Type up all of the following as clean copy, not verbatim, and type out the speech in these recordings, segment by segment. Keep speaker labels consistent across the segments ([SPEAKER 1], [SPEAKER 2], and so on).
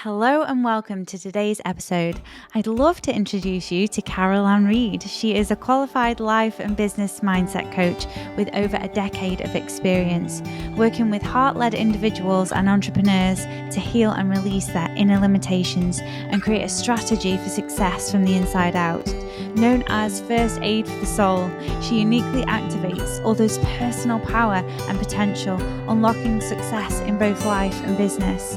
[SPEAKER 1] Hello and welcome to today's episode. I'd love to introduce you to Carol Ann Reid. She is a qualified life and business mindset coach with over a decade of experience, working with heart-led individuals and entrepreneurs to heal and release their inner limitations and create a strategy for success from the inside out. Known as First Aid for the Soul, she uniquely activates all those personal power and potential, unlocking success in both life and business.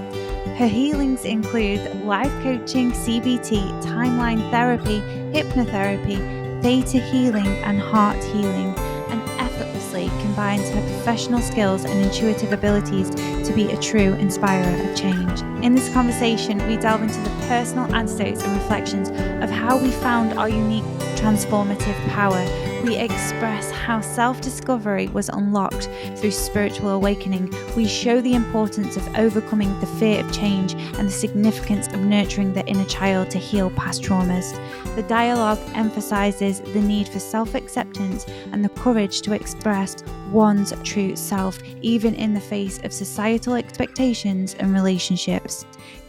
[SPEAKER 1] Her healings include life coaching, CBT, timeline therapy, hypnotherapy, Theta healing, and heart healing, and effortlessly combines her professional skills and intuitive abilities to be a true inspirer of change. In this conversation, we delve into the personal anecdotes and reflections of how we found our unique transformative power. We express how self-discovery was unlocked through spiritual awakening. We show the importance of overcoming the fear of change and the significance of nurturing the inner child to heal past traumas. The dialogue emphasizes the need for self-acceptance and the courage to express one's true self, even in the face of societal expectations and relationships.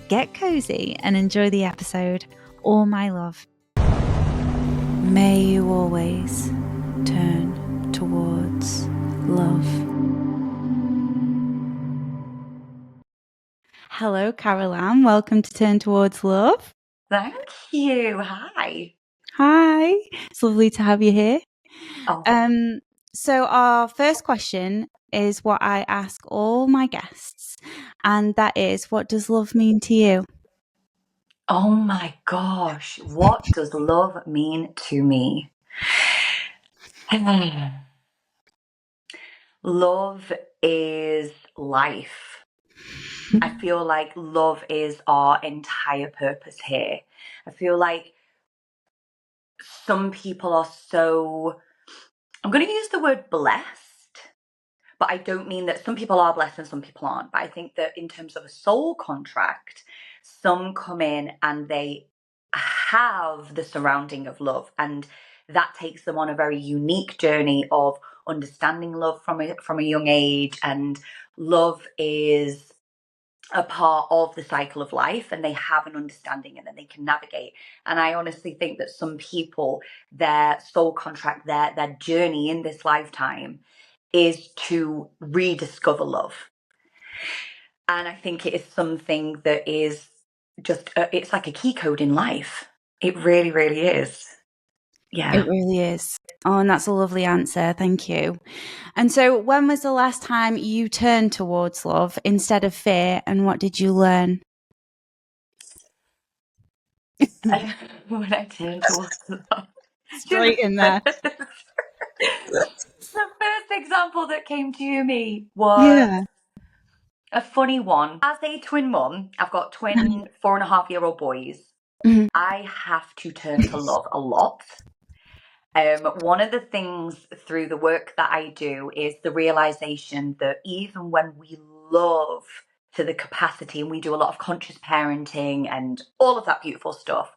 [SPEAKER 1] Get cozy and enjoy the episode. All my love. May you always turn towards love. Hello, Carol Ann. Welcome to Turn Towards Love.
[SPEAKER 2] Thank you. Hi.
[SPEAKER 1] Hi. It's lovely to have you here.
[SPEAKER 2] Oh.
[SPEAKER 1] So our first question is what I ask all my guests, and that is, what does love mean to you?
[SPEAKER 2] Oh my gosh. What does love mean to me? Love is life. I feel like love is our entire purpose here. I feel like some people are so, I'm going to use the word blessed, but I don't mean that some people are blessed and some people aren't. But I think that in terms of a soul contract, some come in and they have the surrounding of love, and that takes them on a very unique journey of understanding love from a young age. And love is a part of the cycle of life, and they have an understanding and then they can navigate. And I honestly think that some people, their soul contract, their journey in this lifetime is to rediscover love. And I think it is something that is just, it's like a key code in life. It really, really is. Yeah.
[SPEAKER 1] It really is. Oh, and that's a lovely answer. Thank you. And so when was the last time you turned towards love instead of fear, and what did you learn?
[SPEAKER 2] When I turned towards love.
[SPEAKER 1] Straight in there.
[SPEAKER 2] The first example that came to me was a funny one. As a twin mum, I've got twin 4.5-year-old boys.
[SPEAKER 1] Mm-hmm.
[SPEAKER 2] I have to turn to love a lot. One of the things through the work that I do is the realization that even when we love to the capacity, and we do a lot of conscious parenting and all of that beautiful stuff,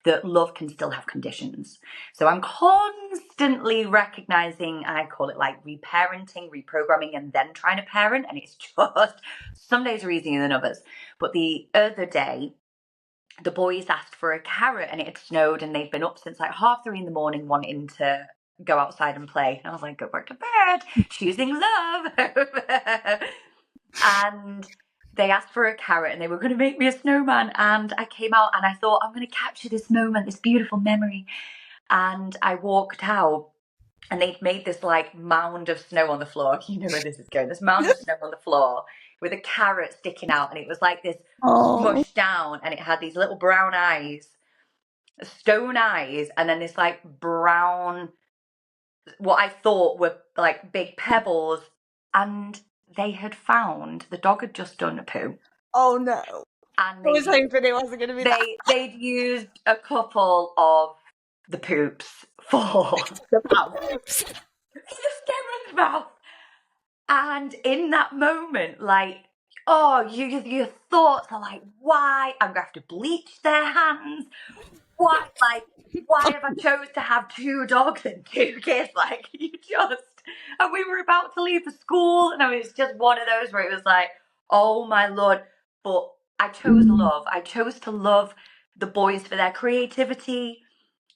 [SPEAKER 2] that love can still have conditions. So I'm constantly recognizing, I call it like reparenting, reprogramming, and then trying to parent. And it's just, some days are easier than others. But the other day, the boys asked for a carrot and it had snowed, and they've been up since like 3:30 in the morning wanting to go outside and play. And I was like, go back to bed, choosing love. And they asked for a carrot and they were going to make me a snowman. And I came out and I thought, I'm going to capture this moment, this beautiful memory. And I walked out and they'd made this like mound of snow on the floor. You know where this is going. This mound of snow on the floor with a carrot sticking out. And it was like this smushed down, and it had these little brown eyes, stone eyes, and then this like brown, what I thought were like big pebbles. And they had found, the dog had just done a poo.
[SPEAKER 1] Oh no.
[SPEAKER 2] And
[SPEAKER 1] I was hoping it wasn't going to be that.
[SPEAKER 2] They'd used a couple of the poops for the mouth. Just get in the mouth. And in that moment, like, oh, your thoughts are like, why? I'm going to have to bleach their hands. Why? Like, why have I chose to have 2 dogs and 2 kids? Like, and we were about to leave for school, and it was just one of those where it was like, oh my Lord. But I chose love. I chose to love the boys for their creativity.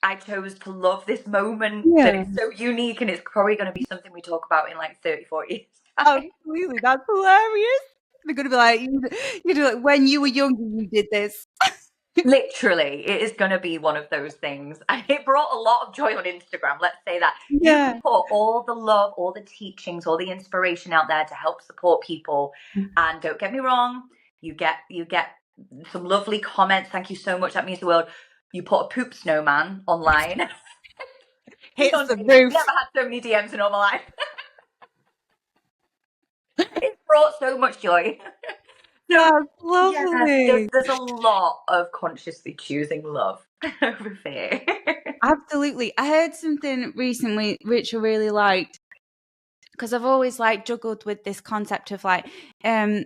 [SPEAKER 2] I chose to love this moment that
[SPEAKER 1] Yeah.
[SPEAKER 2] is so unique, and it's probably going to be something we talk about in like 30, 40 years time.
[SPEAKER 1] Absolutely. That's hilarious. They're going to be like, you know, like, when you were younger, you did this.
[SPEAKER 2] Literally, it is going to be one of those things. And it brought a lot of joy on Instagram. Let's say that. You
[SPEAKER 1] Yeah.
[SPEAKER 2] can put all the love, all the teachings, all the inspiration out there to help support people. And don't get me wrong, you get some lovely comments. Thank you so much. That means the world. You put a poop snowman online.
[SPEAKER 1] Hits the
[SPEAKER 2] Beyonce,
[SPEAKER 1] roof.
[SPEAKER 2] never had so many DMs in all my life. It brought so much joy. So
[SPEAKER 1] That's
[SPEAKER 2] yeah,
[SPEAKER 1] lovely.
[SPEAKER 2] there's a lot of consciously choosing love over fear.
[SPEAKER 1] Absolutely. I heard something recently which I really liked, because I've always like juggled with this concept of like and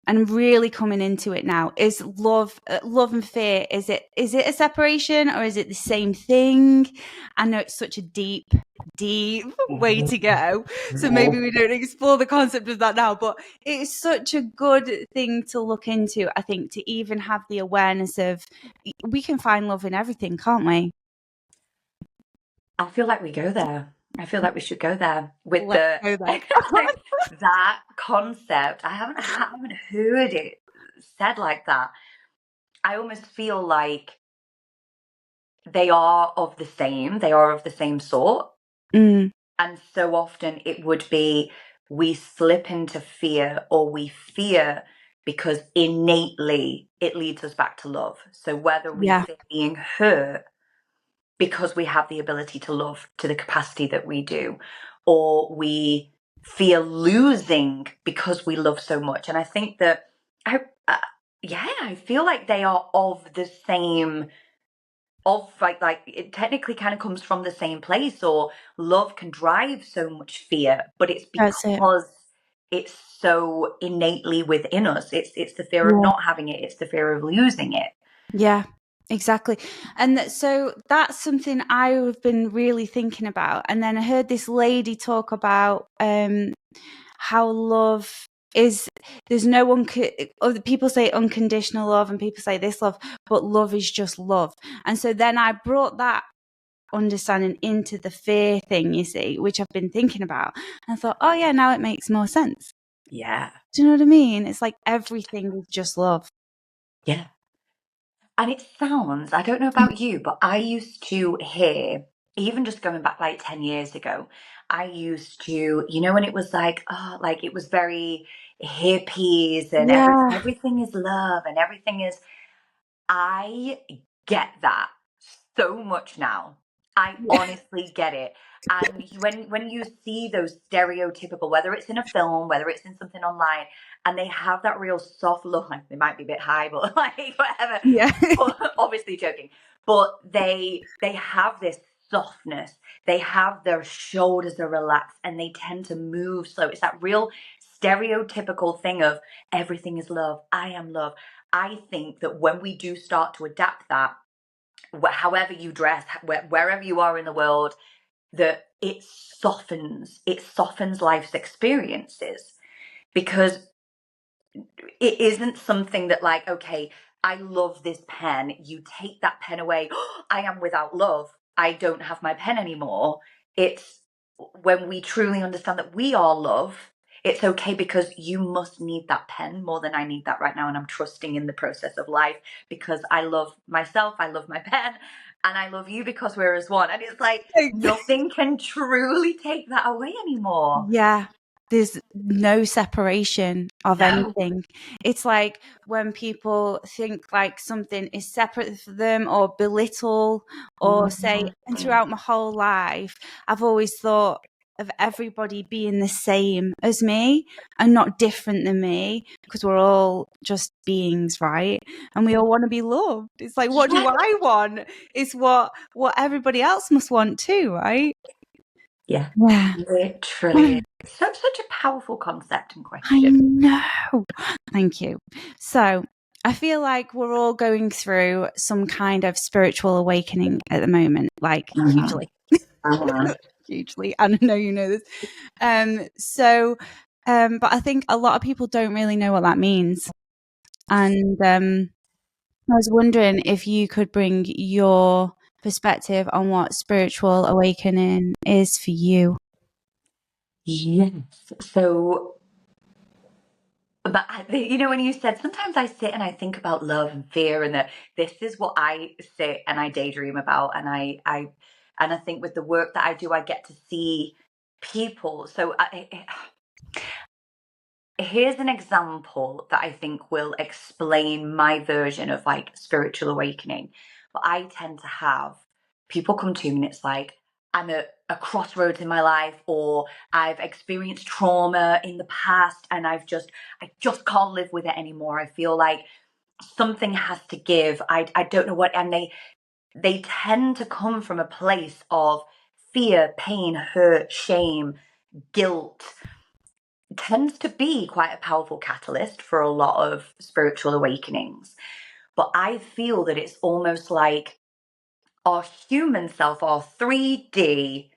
[SPEAKER 1] I'm really coming into it now. Is love and fear, is it a separation, or is it the same thing? I know it's such a deep way to go, so maybe we don't explore the concept of that now, but it's such a good thing to look into, I think, to even have the awareness of we can find love in everything, can't we?
[SPEAKER 2] I feel like we go there. I feel like we should go there with
[SPEAKER 1] Let's
[SPEAKER 2] the
[SPEAKER 1] go there.
[SPEAKER 2] that concept. I haven't heard it said like that. I almost feel like they are of the same. They are of the same sort.
[SPEAKER 1] Mm,
[SPEAKER 2] And so often it would be we slip into fear, or we fear because innately it leads us back to love. So whether we
[SPEAKER 1] yeah,
[SPEAKER 2] fear being hurt because we have the ability to love to the capacity that we do, or we fear losing because we love so much. And I think that, I feel like they are of the same, of like it technically kind of comes from the same place, or love can drive so much fear, but it's
[SPEAKER 1] that's it.
[SPEAKER 2] because it's so innately within us. It's the fear of
[SPEAKER 1] Yeah.
[SPEAKER 2] not having it, it's the fear of losing it.
[SPEAKER 1] Yeah, exactly. And so that's something I've been really thinking about. And then I heard this lady talk about how love is, there's no other people say unconditional love and people say this love, but love is just love. And so then I brought that understanding into the fear thing, you see, which I've been thinking about. And I thought, oh yeah, now it makes more sense.
[SPEAKER 2] Yeah.
[SPEAKER 1] Do you know what I mean? It's like everything is just love.
[SPEAKER 2] Yeah. And it sounds, I don't know about you, but I used to hear, even just going back like 10 years ago, I used to, when it was like, oh, like it was very hippies and
[SPEAKER 1] Yeah.
[SPEAKER 2] everything is love and everything is, I get that so much now. I
[SPEAKER 1] Yeah.
[SPEAKER 2] honestly get it. And when you see those stereotypical, whether it's in a film, whether it's in something online, and they have that real soft look, like they might be a bit high, but like whatever.
[SPEAKER 1] Yeah.
[SPEAKER 2] But obviously joking. But they have this softness. They have their shoulders are relaxed and they tend to move slow. It's that real stereotypical thing of everything is love. I am love. I think that when we do start to adapt that, however you dress, wherever you are in the world, that it softens life's experiences, because it isn't something that like, okay, I love this pen, you take that pen away, I am without love, I don't have my pen anymore. It's when we truly understand that we are love, it's okay, because you must need that pen more than I need that right now, and I'm trusting in the process of life because I love myself, I love my pen, and I love you because we're as one. And it's like nothing can truly take that away anymore.
[SPEAKER 1] Yeah, there's no separation of
[SPEAKER 2] No.
[SPEAKER 1] anything. It's like when people think like something is separate from them or belittle or say, and
[SPEAKER 2] Mhm.
[SPEAKER 1] throughout my whole life, I've always thought of everybody being the same as me and not different than me, because we're all just beings, right? And we all want to be loved. It's like, what do
[SPEAKER 2] Yeah.
[SPEAKER 1] I want? It's what everybody else must want too, right?
[SPEAKER 2] Yeah,
[SPEAKER 1] Yeah.
[SPEAKER 2] literally. Such a powerful concept and
[SPEAKER 1] I
[SPEAKER 2] question.
[SPEAKER 1] know. Thank you. So I feel like we're all going through some kind of spiritual awakening at the moment, like
[SPEAKER 2] Mhm.
[SPEAKER 1] hugely,
[SPEAKER 2] Mhm.
[SPEAKER 1] hugely. And I know you know this. But I think a lot of people don't really know what that means. And I was wondering if you could bring your perspective on what spiritual awakening is for you.
[SPEAKER 2] Yes. So, but when you said sometimes I sit and I think about love and fear, and that this is what I sit and I daydream about, and I think with the work that I do, I get to see people. So here's an example that I think will explain my version of like spiritual awakening. But I tend to have people come to me and it's like, I'm at a crossroads in my life, or I've experienced trauma in the past and I just can't live with it anymore. I feel like something has to give. I don't know what, and they tend to come from a place of fear, pain, hurt, shame, guilt. Tends to be quite a powerful catalyst for a lot of spiritual awakenings. But I feel that it's almost like our human self, our 3D,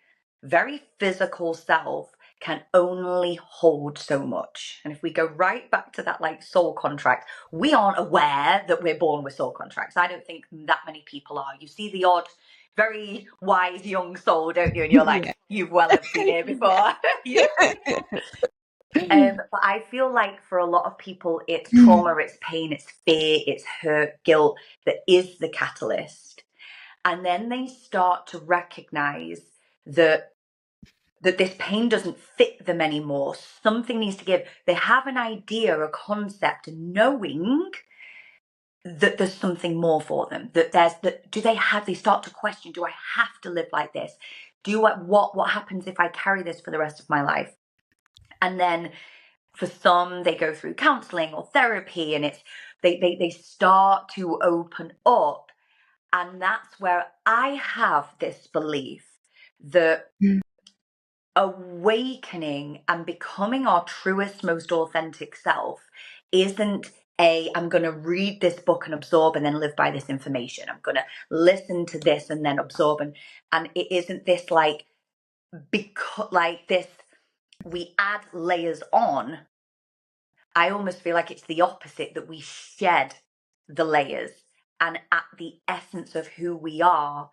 [SPEAKER 2] very physical self, can only hold so much. And if we go right back to that like soul contract, we aren't aware that we're born with soul contracts. I don't think that many people are. You see the odd very wise young soul, don't you? And you're like,
[SPEAKER 1] Yeah.
[SPEAKER 2] you've well have been here before. You know? But I feel like for a lot of people, it's trauma, it's pain, it's fear, it's hurt, guilt that is the catalyst. And then they start to recognize that this pain doesn't fit them anymore. Something needs to give. They have an idea, a concept, knowing that there's something more for them. They start to question, do I have to live like this? What happens if I carry this for the rest of my life? And then for some, they go through counseling or therapy, and they start to open up. And that's where I have this belief that awakening and becoming our truest, most authentic self isn't I'm going to read this book and absorb and then live by this information. I'm going to listen to this and then absorb. And it isn't this this, we add layers on. I almost feel like it's the opposite, that we shed the layers, and at the essence of who we are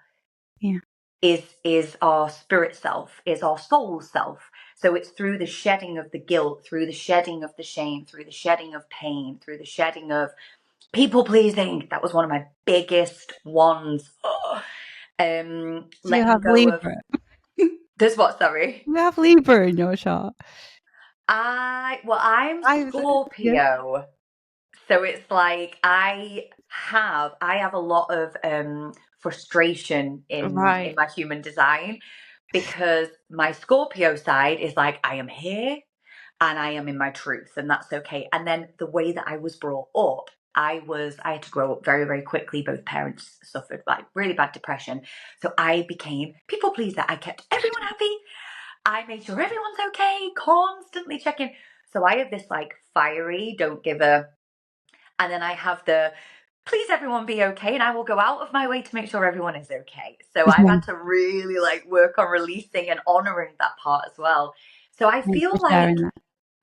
[SPEAKER 2] is our spirit self, is our soul self. So it's through the shedding of the guilt, through the shedding of the shame, through the shedding of pain, through the shedding of people pleasing. That was one of my biggest ones.
[SPEAKER 1] You
[SPEAKER 2] Letting
[SPEAKER 1] have
[SPEAKER 2] go of.
[SPEAKER 1] Libra.
[SPEAKER 2] There's what, sorry?
[SPEAKER 1] You have Libra in your chart.
[SPEAKER 2] I'm
[SPEAKER 1] Yeah.
[SPEAKER 2] Scorpio. So it's like I have a lot of frustration in
[SPEAKER 1] Right.
[SPEAKER 2] my human design, because my Scorpio side is like, I am here and I am in my truth, and that's okay. And then the way that I was brought up, I had to grow up very, very quickly. Both parents suffered like really bad depression. So I became people pleaser. I kept everyone happy. I made sure everyone's okay, constantly checking. So I have this like fiery, don't give a, and then I have the please everyone be okay, and I will go out of my way to make sure everyone is okay. So I've had to really like work on releasing and honoring that part as well. So I
[SPEAKER 1] Thanks for
[SPEAKER 2] feel like,
[SPEAKER 1] sharing that.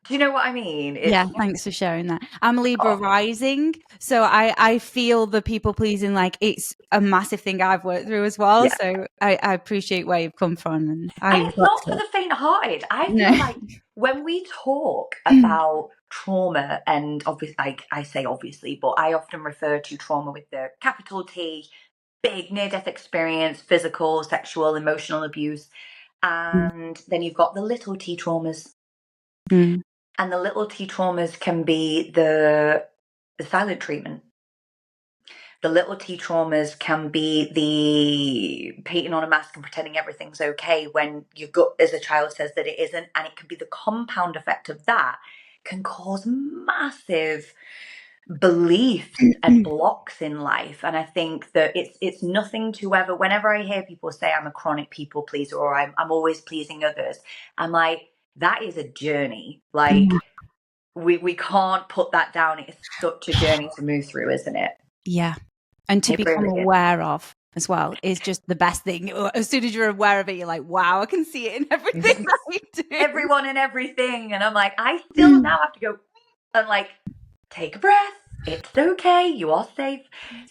[SPEAKER 2] do you know what I mean?
[SPEAKER 1] Yeah,
[SPEAKER 2] It's
[SPEAKER 1] thanks for sharing that. I'm Libra
[SPEAKER 2] oh,
[SPEAKER 1] rising, so I feel the people pleasing, like it's a massive thing I've worked through as well.
[SPEAKER 2] yeah.
[SPEAKER 1] So I appreciate where you've come from and how
[SPEAKER 2] And
[SPEAKER 1] you've
[SPEAKER 2] it's
[SPEAKER 1] got
[SPEAKER 2] not
[SPEAKER 1] to
[SPEAKER 2] for
[SPEAKER 1] it.
[SPEAKER 2] the faint-hearted. I
[SPEAKER 1] No.
[SPEAKER 2] feel like when we talk about trauma, and obviously, like I say obviously, but I often refer to trauma with the capital T, big near-death experience, physical, sexual, emotional abuse. And then you've got the little T traumas.
[SPEAKER 1] Mm.
[SPEAKER 2] And the little T traumas can be the silent treatment. The little T traumas can be the painting on a mask and pretending everything's okay when your gut as a child says that it isn't. And it can be the compound effect of that can cause massive beliefs and blocks in life. And I think that it's nothing to ever, whenever I hear people say I'm a chronic people pleaser, or I'm always pleasing others, I'm like, that is a journey. Like, we can't put that down. It's such a journey to move through, isn't it?
[SPEAKER 1] Yeah. And to
[SPEAKER 2] It
[SPEAKER 1] become
[SPEAKER 2] really is.
[SPEAKER 1] aware of as well is just the best thing. As soon as you're aware of it, you're like, wow, I can see it in everything
[SPEAKER 2] Yes.
[SPEAKER 1] that we do.
[SPEAKER 2] Everyone and everything. And I'm like, I still now have to go and like take a breath. It's okay, you are safe.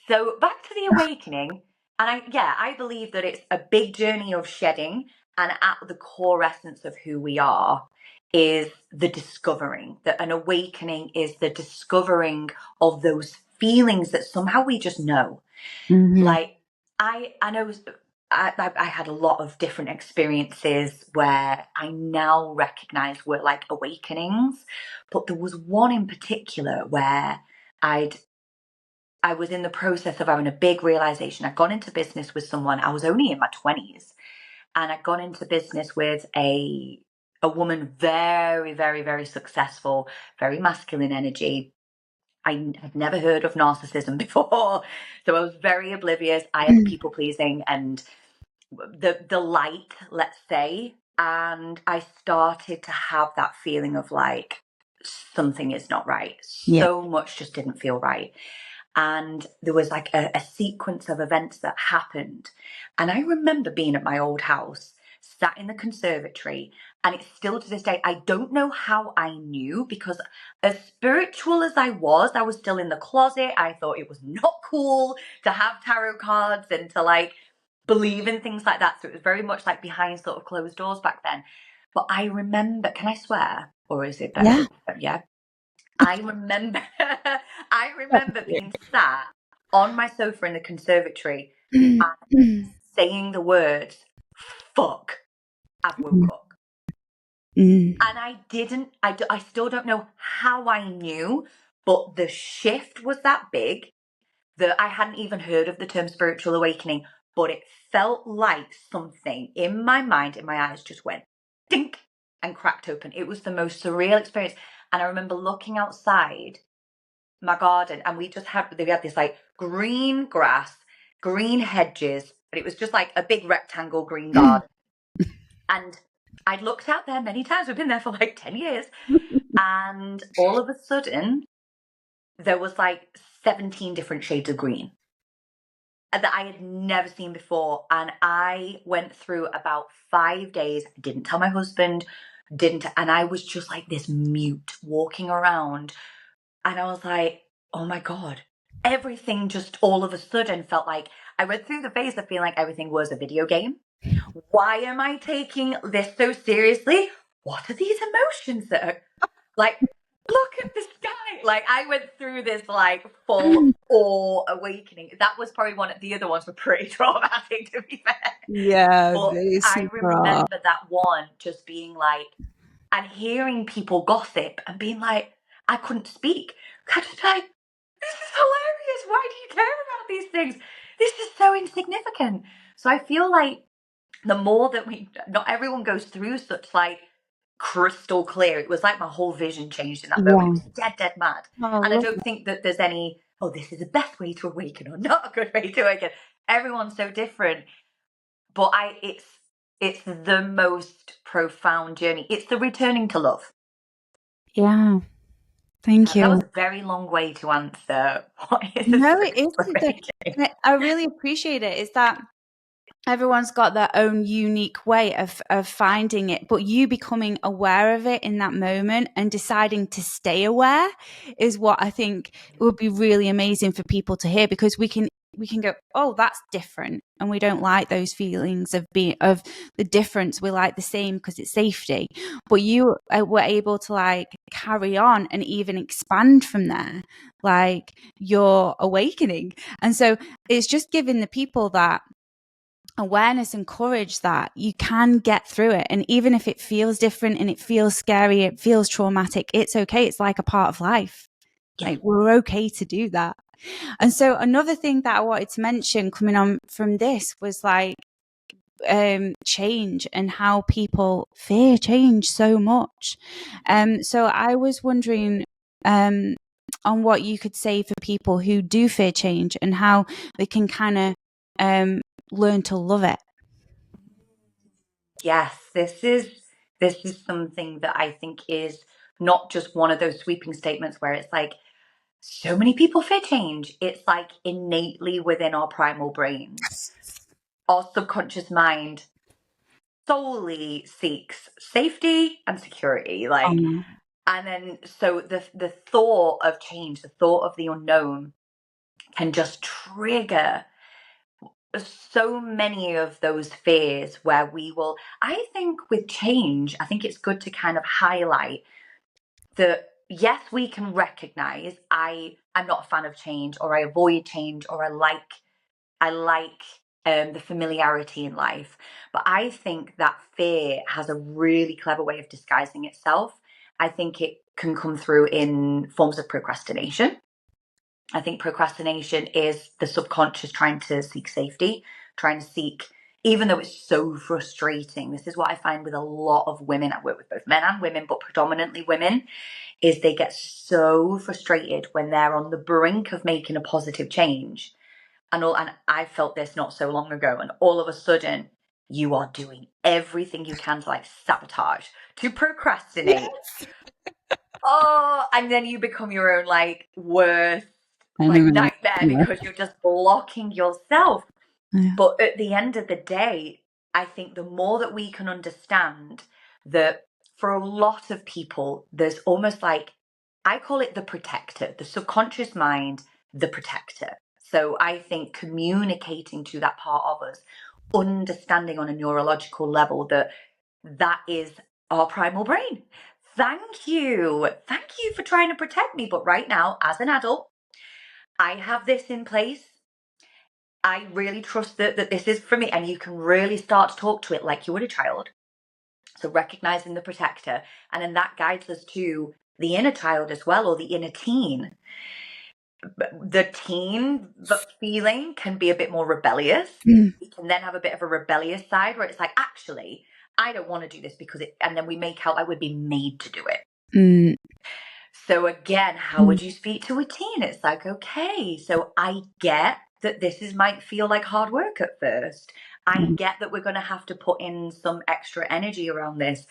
[SPEAKER 2] So back to the awakening. And I believe that it's a big journey of shedding, and at the core essence of who we are is the discovering. That an awakening is the discovering of those feelings that somehow we just know.
[SPEAKER 1] Mm-hmm.
[SPEAKER 2] Like I know I had a lot of different experiences where I now recognize were like awakenings, but there was one in particular where I'd I was in the process of having a big realization. I'd gone into business with someone. I was only in my 20s, and I'd gone into business with a woman very, very, very successful, very masculine energy. I had never heard of narcissism before, so I was very oblivious. I had the people pleasing and the light, let's say, and I started to have that feeling of like something is not right.
[SPEAKER 1] Yeah.
[SPEAKER 2] So much just didn't feel right. And there was like a sequence of events that happened. And I remember being at my old house, sat in the conservatory, and it's still to this day, I don't know how I knew, because as spiritual as I was still in the closet. I thought it was not cool to have tarot cards and to like believe in things like that. So it was very much like behind sort of closed doors back then. But I remember, can I swear? Or is it better?
[SPEAKER 1] Yeah.
[SPEAKER 2] Yeah. I remember I remember being sat on my sofa in the conservatory and saying the words, fuck, I've woke up. And I still don't know how I knew, but the shift was that big that I hadn't even heard of the term spiritual awakening, but it felt like something in my mind, in my eyes, just went dink and cracked open. It was the most surreal experience. And I remember looking outside my garden, and we had this like green grass, green hedges, but it was just like a big rectangle green garden. And I'd looked out there many times. We've been there for like 10 years. And all of a sudden, there was like 17 different shades of green that I had never seen before. And I went through about 5 days, didn't tell my husband, and I was just like this mute walking around. And I was like, oh my God, everything just all of a sudden felt like I went through the phase of feeling like everything was a video game. Why am I taking this so seriously? What are these emotions that are like, look at the sky? Like, I went through this like full awe awakening. That was probably one of the other ones were pretty traumatic, to be fair.
[SPEAKER 1] Yeah,
[SPEAKER 2] But
[SPEAKER 1] they
[SPEAKER 2] I
[SPEAKER 1] super are.
[SPEAKER 2] remember that one just being like, and hearing people gossip and being like, I couldn't speak. I was like, this is hilarious. Why do you care about these things? This is so insignificant. So I feel like the more that not everyone goes through such like crystal clear. It was like my whole vision changed in that moment. It
[SPEAKER 1] Yeah.
[SPEAKER 2] was dead, dead mad.
[SPEAKER 1] Oh, I
[SPEAKER 2] And I
[SPEAKER 1] love
[SPEAKER 2] don't think that there's any, oh, this is the best way to awaken or not a good way to awaken. Everyone's so different. But it's the most profound journey. It's the returning to love.
[SPEAKER 1] yeah. Thank
[SPEAKER 2] That
[SPEAKER 1] you.
[SPEAKER 2] was a very long way to answer what is a
[SPEAKER 1] No, it
[SPEAKER 2] spiritual
[SPEAKER 1] isn't.
[SPEAKER 2] awakening.
[SPEAKER 1] I really appreciate it. Is that everyone's got their own unique way of finding it, but you becoming aware of it in that moment and deciding to stay aware is what I think would be really amazing for people to hear, because we can go, oh, that's different, and we don't like those feelings of the difference. We like the same because it's safety, but you were able to like carry on and even expand from there, like your awakening. And so it's just giving the people that awareness and courage that you can get through it. And even if it feels different and it feels scary, it feels traumatic, it's okay. It's like a part of life.
[SPEAKER 2] Yeah.
[SPEAKER 1] Like, we're okay to do that. And so another thing that I wanted to mention coming on from this was like change and how people fear change so much. So I was wondering on what you could say for people who do fear change and how they can kind of learn to love it.
[SPEAKER 2] Yes, this is something that I think is not just one of those sweeping statements where it's like so many people fear change. It's like innately within our primal brains. Our subconscious mind solely seeks safety and security. Like,
[SPEAKER 1] Um,
[SPEAKER 2] And then, so the thought of change, the thought of the unknown can just trigger so many of those fears where we will, I think with change, I think it's good to kind of highlight that, yes, we can recognize I'm not a fan of change, or I avoid change, or I like the familiarity in life. But I think that fear has a really clever way of disguising itself. I think it can come through in forms of procrastination. I think procrastination is the subconscious trying to seek safety, trying to seek, even though it's so frustrating. This is what I find with a lot of women. I work with both men and women, but predominantly women, is they get so frustrated when they're on the brink of making a positive change. And I felt this not so long ago, and all of a sudden you are doing everything you can to like sabotage, to procrastinate.
[SPEAKER 1] Yes.
[SPEAKER 2] Oh, and then you become your own like worst like
[SPEAKER 1] Enemy.
[SPEAKER 2] nightmare
[SPEAKER 1] Yeah.
[SPEAKER 2] because you're just blocking yourself.
[SPEAKER 1] Yeah.
[SPEAKER 2] But at the end of the day, I think the more that we can understand that for a lot of people, there's almost like, I call it the protector, the subconscious mind, the protector. So I think communicating to that part of us, understanding on a neurological level that that is our primal brain. Thank you. Thank you for trying to protect me. But right now, as an adult, I have this in place. I really trust that this is for me. And you can really start to talk to it like you would a child. So recognizing the protector. And then that guides us to the inner child as well, or the inner teen. The teen feeling can be a bit more rebellious.
[SPEAKER 1] Mm.
[SPEAKER 2] We can then have a bit of a rebellious side where it's like, actually, I don't want to do this because and then we make out like we'd be made to do it.
[SPEAKER 1] Mm.
[SPEAKER 2] So again, how would you speak to a teen? It's like, okay, so I get that might feel like hard work at first. I get that we're going to have to put in some extra energy around this,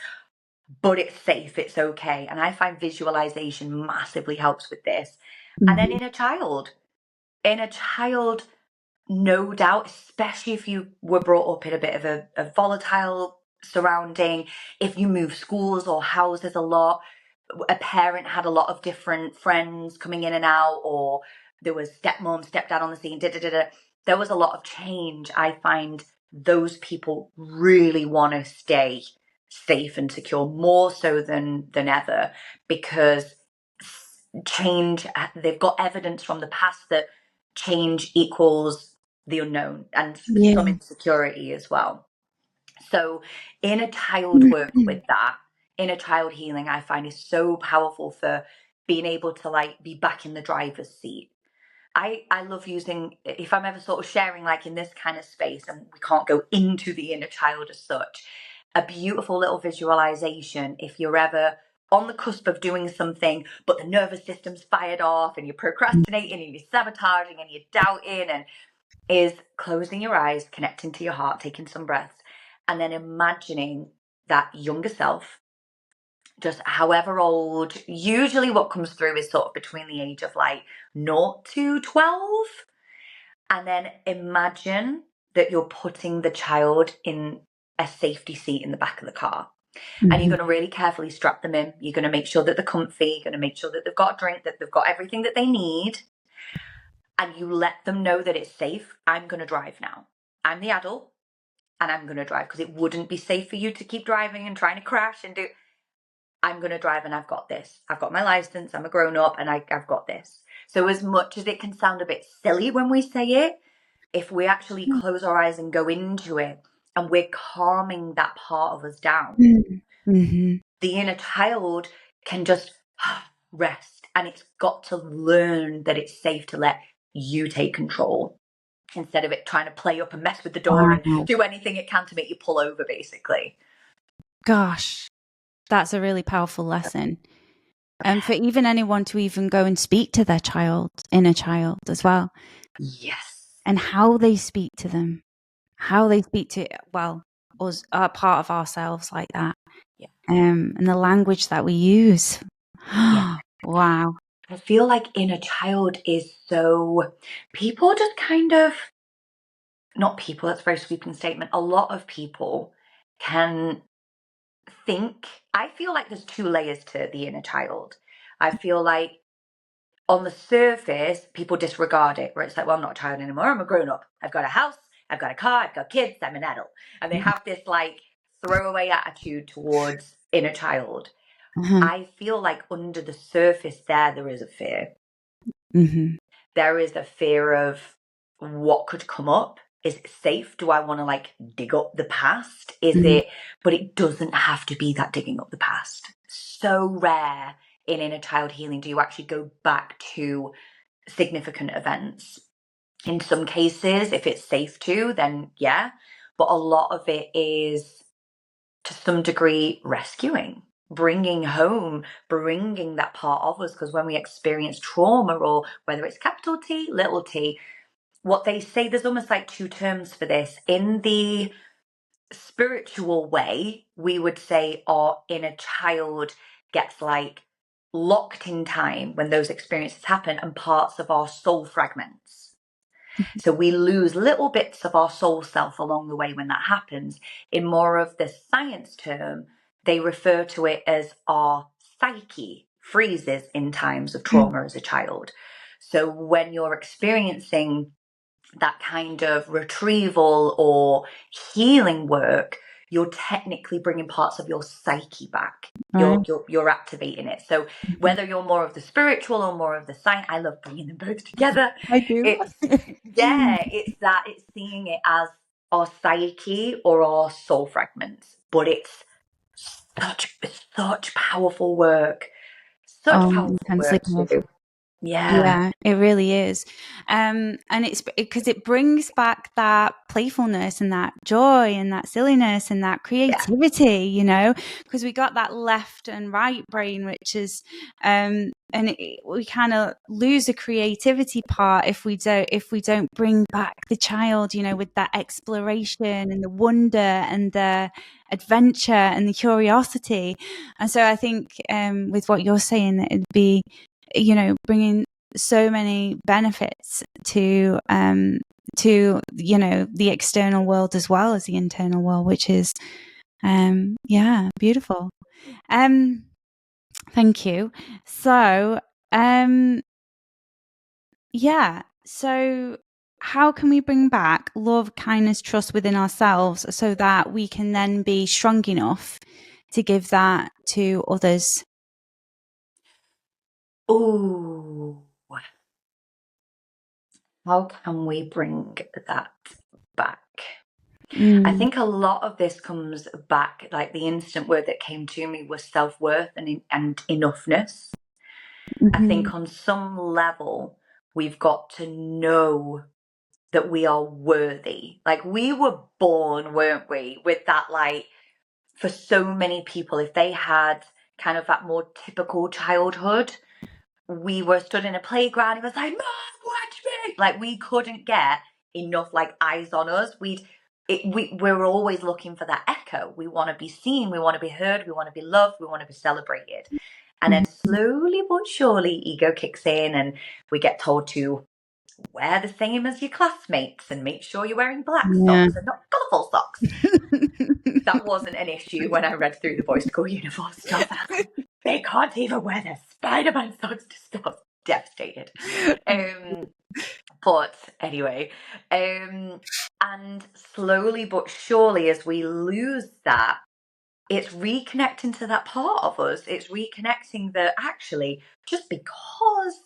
[SPEAKER 2] but it's safe, it's okay. And I find visualization massively helps with this. And then in a child, no doubt, especially if you were brought up in a bit of a volatile surrounding, if you move schools or houses a lot, a parent had a lot of different friends coming in and out, or there was stepmom, stepdad on the scene, there was a lot of change. I find those people really want to stay safe and secure, more so than ever, because change, they've got evidence from the past that change equals the unknown and some
[SPEAKER 1] Yeah.
[SPEAKER 2] insecurity as well. So inner child work with that, inner child healing, I find is so powerful for being able to like be back in the driver's seat. I love using, if I'm ever sort of sharing like in this kind of space and we can't go into the inner child as such, a beautiful little visualization, if you're ever on the cusp of doing something but the nervous system's fired off and you're procrastinating and you're sabotaging and you're doubting, and is closing your eyes, connecting to your heart, taking some breaths, and then imagining that younger self, just however old. Usually what comes through is sort of between the age of like 0 to 12. And then imagine that you're putting the child in a safety seat in the back of the car. And you're going to really carefully strap them in. You're going to make sure that they're comfy. You're going to make sure that they've got a drink, that they've got everything that they need. And you let them know that it's safe. I'm going to drive now. I'm the adult and I'm going to drive, because it wouldn't be safe for you to keep driving and trying to crash and do. I'm going to drive and I've got this. I've got my license. I'm a grown up and I've got this. So as much as it can sound a bit silly when we say it, if we actually close our eyes and go into it and we're calming that part of us down,
[SPEAKER 1] Mm-hmm.
[SPEAKER 2] the inner child can just rest, and it's got to learn that it's safe to let you take control instead of it trying to play up and mess with the door and
[SPEAKER 1] Wow.
[SPEAKER 2] do anything it can to make you pull over, basically.
[SPEAKER 1] Gosh, that's a really powerful lesson. And for even anyone to even go and speak to their child, inner child as well.
[SPEAKER 2] Yes.
[SPEAKER 1] And how they speak to them, how they speak to, well, us, a part of ourselves like that.
[SPEAKER 2] Yeah.
[SPEAKER 1] And the language that we use.
[SPEAKER 2] Yeah.
[SPEAKER 1] Wow.
[SPEAKER 2] I feel like inner child is so, people just kind of, not people, that's a very sweeping statement. A lot of people can I feel like there's two layers to the inner child. I feel like on the surface, people disregard it, where it's like, well, I'm not a child anymore. I'm a grown up. I've got a house. I've got a car. I've got kids. I'm an adult. And they have this like throwaway attitude towards inner child.
[SPEAKER 1] Uh-huh.
[SPEAKER 2] I feel like under the surface there is a fear.
[SPEAKER 1] Mm-hmm.
[SPEAKER 2] There is a fear of what could come up. Is it safe? Do I want to like dig up the past? Is
[SPEAKER 1] Mm-hmm.
[SPEAKER 2] it, but it doesn't have to be that digging up the past. So rare in inner child healing do you actually go back to significant events. In some cases, if it's safe to, then yeah. But a lot of it is to some degree rescuing, bringing home, bringing that part of us. Because when we experience trauma, or whether it's capital T, little t, what they say, there's almost like two terms for this. In the spiritual way, we would say our inner child gets like locked in time when those experiences happen, and parts of our soul fragments. So we lose little bits of our soul self along the way when that happens. In more of the science term, they refer to it as our psyche freezes in times of trauma as a child. So when you're experiencing that kind of retrieval or healing work, you're technically bringing parts of your psyche back.
[SPEAKER 1] Right.
[SPEAKER 2] You're activating it. So whether you're more of the spiritual or more of the science, I love bringing them both together.
[SPEAKER 1] I do.
[SPEAKER 2] It's it's seeing it as our psyche or our soul fragments, but it's such powerful work, such powerful
[SPEAKER 1] Intensely
[SPEAKER 2] work to
[SPEAKER 1] powerful.
[SPEAKER 2] do. Yeah,
[SPEAKER 1] Yeah, it really is. And it's because it brings back that playfulness and that joy and that silliness and that
[SPEAKER 2] yeah.
[SPEAKER 1] creativity, you know, because we got that left and right brain, which is, we kind of lose the creativity part if we don't bring back the child, you know, with that exploration and the wonder and the adventure and the curiosity. And so I think, with what you're saying, it'd be, you know, bringing so many benefits to you know, the external world as well as the internal world, which is yeah, beautiful. Thank you. So yeah, so how can we bring back love, kindness, trust within ourselves so that we can then be strong enough to give that to others?
[SPEAKER 2] Ooh, how can we bring that back? I think a lot of this comes back, like the instant word that came to me was self-worth and enoughness. I think on some level, we've got to know that we are worthy. Like we were born, weren't we, with that, like, for so many people, if they had kind of that more typical childhood, we were stood in a playground. It was like, Mom, watch me. Like we couldn't get enough like eyes on us. We were always looking for that echo. We want to be seen. We want to be heard. We want to be loved. We want to be celebrated. And then slowly but surely, ego kicks in, and we get told to wear the same as your classmates and make sure you're wearing black
[SPEAKER 1] Yeah.
[SPEAKER 2] socks and not colourful socks. That wasn't an issue when I read through the boys' school uniform stuff. I was like, they can't even wear their Spider-Man socks to stuff. Devastated. But anyway, and slowly but surely, as we lose that, it's reconnecting to that part of us. It's reconnecting that actually, just because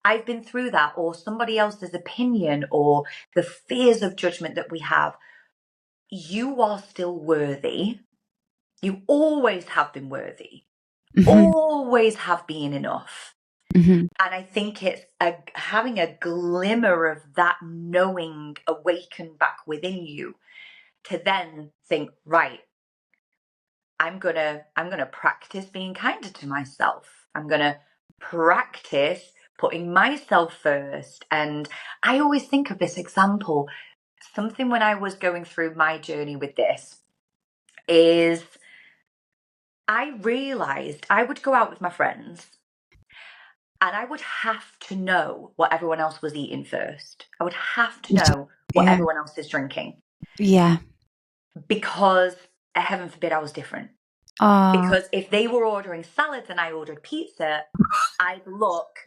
[SPEAKER 2] I've been through that, or somebody else's opinion, or the fears of judgment that we have, you are still worthy. You always have been worthy, always have been enough. And I think it's having a glimmer of that knowing awaken back within you to then think, right, I'm gonna practice being kinder to myself. I'm gonna practice putting myself first. And I always think of this example. Something when I was going through my journey with this is I realized I would go out with my friends and I would have to know what everyone else was eating first. I would have to know what
[SPEAKER 1] Yeah.
[SPEAKER 2] everyone else is drinking
[SPEAKER 1] Yeah.
[SPEAKER 2] because, heaven forbid, I was different.
[SPEAKER 1] Oh,
[SPEAKER 2] Because if they were ordering salads and I ordered pizza, I'd look,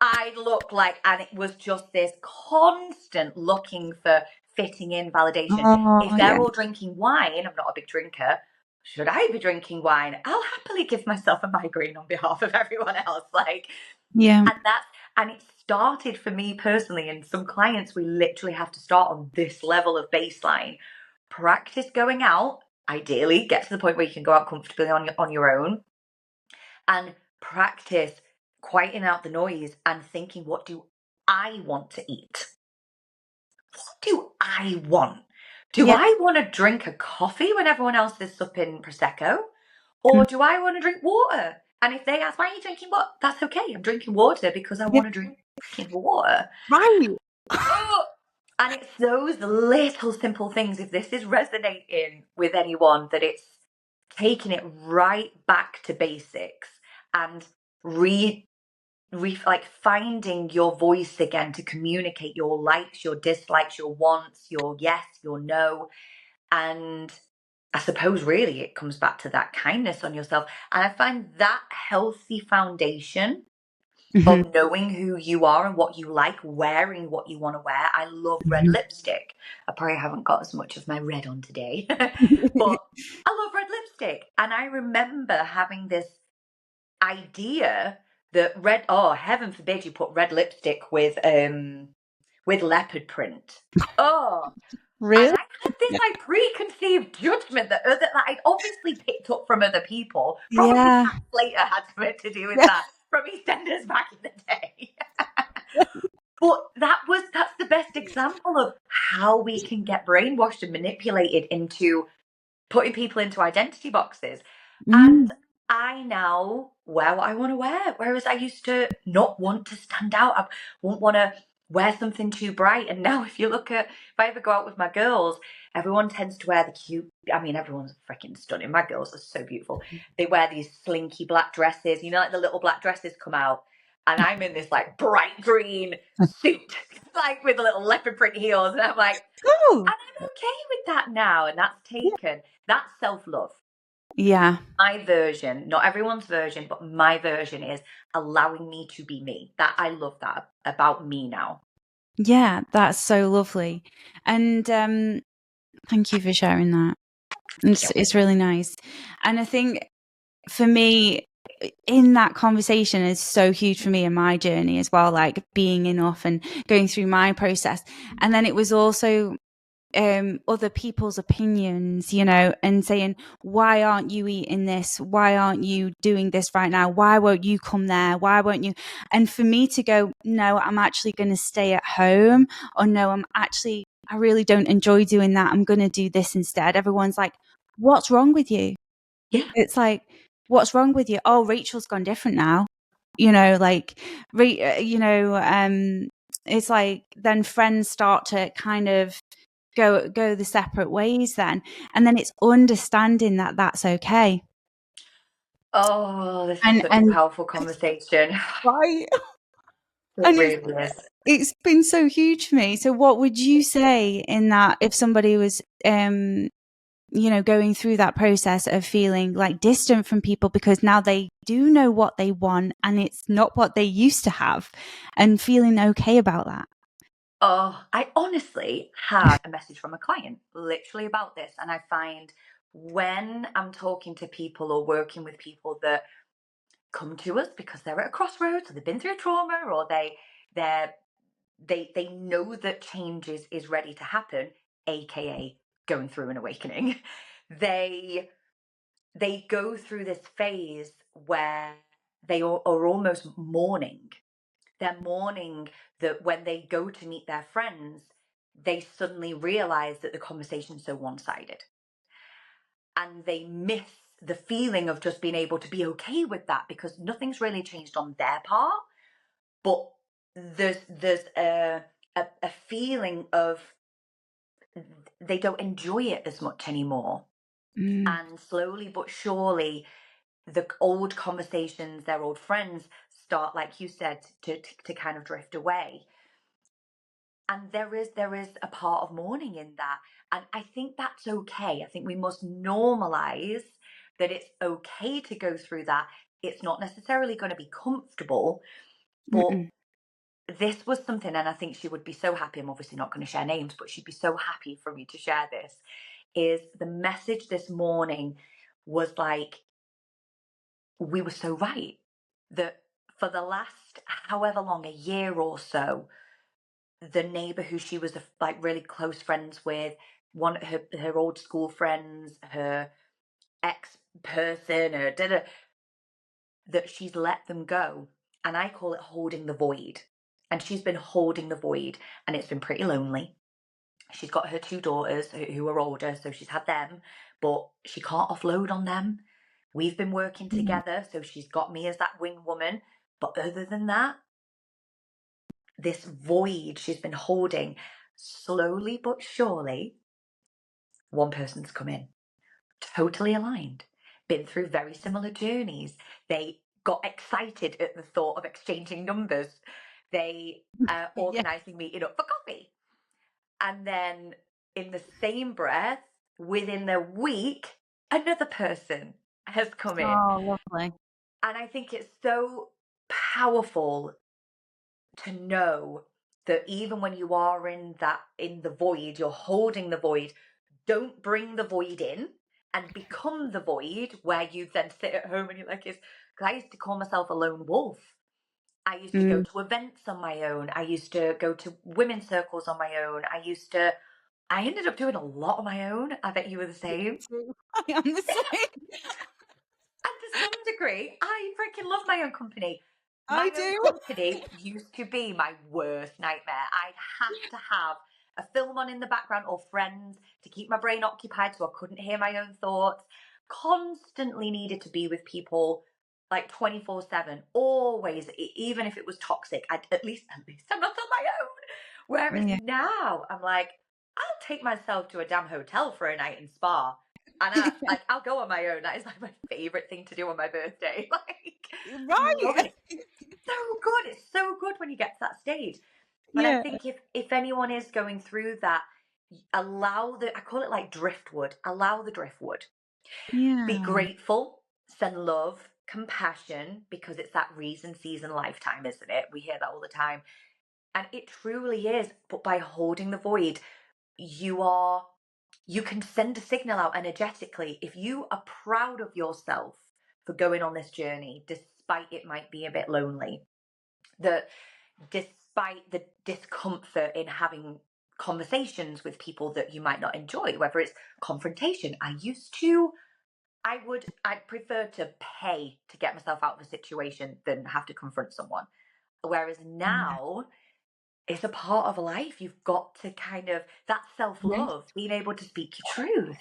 [SPEAKER 2] I'd look like, and it was just this constant looking for fitting in validation. If
[SPEAKER 1] oh,
[SPEAKER 2] they're
[SPEAKER 1] yeah,
[SPEAKER 2] all drinking wine, I'm not a big drinker. Should I be drinking wine? I'll happily give myself a migraine on behalf of everyone else. Like,
[SPEAKER 1] yeah.
[SPEAKER 2] and that's, and it started for me personally, and some clients, we literally have to start on this level of baseline. Practice going out, ideally, get to the point where you can go out comfortably on your own, and practice quieting out the noise and thinking, what do I want to eat? What do I want? Do
[SPEAKER 1] Yeah.
[SPEAKER 2] I want to drink a coffee when everyone else is supping Prosecco? Or do I want to drink water? And if they ask, why are you drinking what? That's okay. I'm drinking water because I
[SPEAKER 1] Yeah.
[SPEAKER 2] want to drink freaking water.
[SPEAKER 1] Right.
[SPEAKER 2] Oh! And it's those little simple things, if this is resonating with anyone, that it's taking it right back to basics and like finding your voice again to communicate your likes, your dislikes, your wants, your yes, your no. And I suppose really it comes back to that kindness on yourself. And I find that healthy foundation
[SPEAKER 1] Hmm.
[SPEAKER 2] of knowing who you are and what you like, wearing what you want to wear. I love red
[SPEAKER 1] Hmm.
[SPEAKER 2] lipstick. I probably haven't got as much of my red on today, but I love red lipstick. And I remember having this idea that red, oh, heaven forbid you put red lipstick with leopard print. Oh, and
[SPEAKER 1] Really?
[SPEAKER 2] I had this like preconceived judgment that I'd obviously picked up from other people. Probably
[SPEAKER 1] Yeah.
[SPEAKER 2] Cat Slater had something to do with
[SPEAKER 1] Yeah.
[SPEAKER 2] that from EastEnders back in the day. But that's the best example of how we can get brainwashed and manipulated into putting people into identity boxes.
[SPEAKER 1] Mm.
[SPEAKER 2] And I now wear what I want to wear. Whereas I used to not want to stand out. I wouldn't want to wear something too bright. And now if you look at, if I ever go out with my girls, everyone tends to wear the cute, I mean, everyone's freaking stunning. My girls are so beautiful. They wear these slinky black dresses, like the little black dresses come out. And I'm in this like bright green suit, like with little leopard print heels. And I'm like,
[SPEAKER 1] Oh.
[SPEAKER 2] and I'm okay with that now. And that's self love.
[SPEAKER 1] Yeah.
[SPEAKER 2] My version, not everyone's version, but my version is allowing me to be me. That I love that about me now.
[SPEAKER 1] Yeah, that's so lovely. And thank you for sharing that. It's really nice. And I think for me, in that conversation is so huge for me in my journey as well, like being enough and going through my process. And then it was also other people's opinions, and saying, why aren't you eating this? Why aren't you doing this right now? Why won't you come there? Why won't you? And for me to go, no, I'm actually going to stay at home, or no, I really don't enjoy doing that. I'm going to do this instead. Everyone's like, what's wrong with you?
[SPEAKER 2] Yeah.
[SPEAKER 1] It's like, what's wrong with you? Oh, Rachel's gone different now. Like, it's like then friends start to kind of go the separate ways then, and then it's understanding that that's okay.
[SPEAKER 2] Oh, this is such a
[SPEAKER 1] And
[SPEAKER 2] powerful conversation.
[SPEAKER 1] right.
[SPEAKER 2] It
[SPEAKER 1] And
[SPEAKER 2] really is.
[SPEAKER 1] it's been so huge for me. So what would you say in that, if somebody was going through that process of feeling like distant from people because now they do know what they want and it's not what they used to have, and feeling okay about that?
[SPEAKER 2] Oh, I honestly had a message from a client literally about this. And I find when I'm talking to people or working with people that come to us because they're at a crossroads, or they've been through trauma, or they're they know that change is ready to happen, aka going through an awakening. They go through this phase where they are almost mourning. They're mourning that when they go to meet their friends, they suddenly realize that the conversation's so one-sided, and they miss the feeling of just being able to be okay with that because nothing's really changed on their part. But there's a feeling of they don't enjoy it as much anymore.
[SPEAKER 1] Mm.
[SPEAKER 2] And slowly but surely, the old conversations, their old friends start, like you said, to kind of drift away. And there is a part of mourning in that. And I think that's okay. I think we must normalize that it's okay to go through that. It's not necessarily going to be comfortable, but
[SPEAKER 1] Mm-mm.
[SPEAKER 2] this was something, and I think she would be so happy. I'm obviously not going to share names, but she'd be so happy for me to share this. Is the message this morning was like, we were so right that for the last however long, a year or so, the neighbor who she was like really close friends with, one her old school friends, her ex person, her that she's let them go. And I call it holding the void. And she's been holding the void, and it's been pretty lonely. She's got her 2 daughters who are older, so she's had them, but she can't offload on them. We've been working
[SPEAKER 1] Yeah.
[SPEAKER 2] together, so she's got me as that wing woman. But other than that, this void she's been holding, slowly but surely, one person's come in, totally aligned, been through very similar journeys. They got excited at the thought of exchanging numbers. They
[SPEAKER 1] Yeah.
[SPEAKER 2] organising meeting up for coffee. And then in the same breath, within the week, another person has come in.
[SPEAKER 1] Oh, lovely.
[SPEAKER 2] And I think it's so powerful to know that even when you are in the void, you're holding the void, don't bring the void in and become the void where you then sit at home and you're like, because I used to call myself a lone wolf. I used to go
[SPEAKER 1] Mm.
[SPEAKER 2] to events on my own. I used to go to women's circles on my own. I ended up doing a lot on my own. I bet you were the same.
[SPEAKER 1] I am the same.
[SPEAKER 2] And to some degree, I freaking love my own company.
[SPEAKER 1] I
[SPEAKER 2] My own
[SPEAKER 1] do.
[SPEAKER 2] company used to be my worst nightmare. I'd have to have a film on in the background or friends to keep my brain occupied so I couldn't hear my own thoughts. Constantly needed to be with people like 24/7, always, even if it was toxic. At least I'm not on my own. Whereas
[SPEAKER 1] Yeah.
[SPEAKER 2] now I'm like, I'll take myself to a damn hotel for a night in spa. And I'll go on my own. That is like my favorite thing to do on my birthday. Like, love
[SPEAKER 1] Right.
[SPEAKER 2] it. So good. It's so good when you get to that stage. And I
[SPEAKER 1] Yeah.
[SPEAKER 2] think if anyone is going through that, I call it like driftwood. Allow the driftwood. Be
[SPEAKER 1] Yeah.
[SPEAKER 2] grateful, send love, compassion, because it's that reason, season, lifetime, isn't it? We hear that all the time. And it truly is. But by holding the void, you can send a signal out energetically. If you are proud of yourself for going on this journey, despite it might be a bit lonely, that despite the discomfort in having conversations with people that you might not enjoy, whether it's confrontation. I'd prefer to pay to get myself out of a situation than have to confront someone. Whereas
[SPEAKER 1] Yeah.
[SPEAKER 2] now, it's a part of life. You've got to kind of, that self
[SPEAKER 1] Yeah.
[SPEAKER 2] love, being able to speak your truth.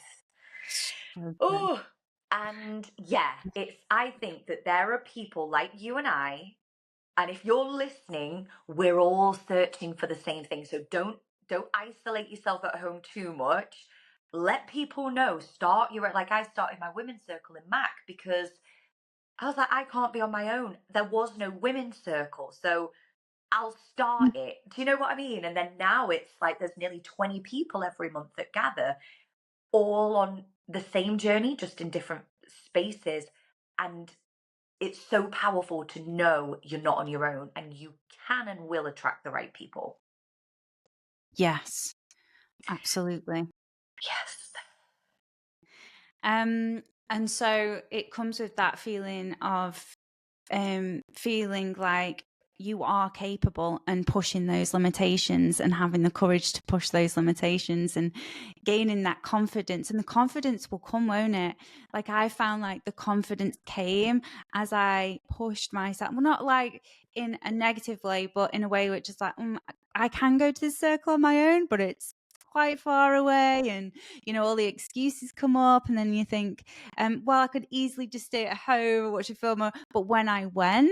[SPEAKER 1] So true.
[SPEAKER 2] Oh, and yeah, I think that there are people like you and I, and if you're listening, we're all searching for the same thing. So don't isolate yourself at home too much. Let people know. I started my women's circle in Mac because I was like, I can't be on my own. There was no women's circle. So I'll start it. Do you know what I mean? And then now it's like there's nearly 20 people every month that gather, all on the same journey, just in different spaces. And it's so powerful to know you're not on your own and you can and will attract the right people.
[SPEAKER 1] Yes. Absolutely.
[SPEAKER 2] Yes.
[SPEAKER 1] And so it comes with that feeling of feeling like you are capable and pushing those limitations and having the courage to push those limitations and gaining that confidence. And the confidence will come, won't it? Like I found like the confidence came as I pushed myself. Well, not like in a negative way, but in a way which is like, I can go to this circle on my own, but it's quite far away, and all the excuses come up, and then you think, well, I could easily just stay at home or watch a film. But when I went,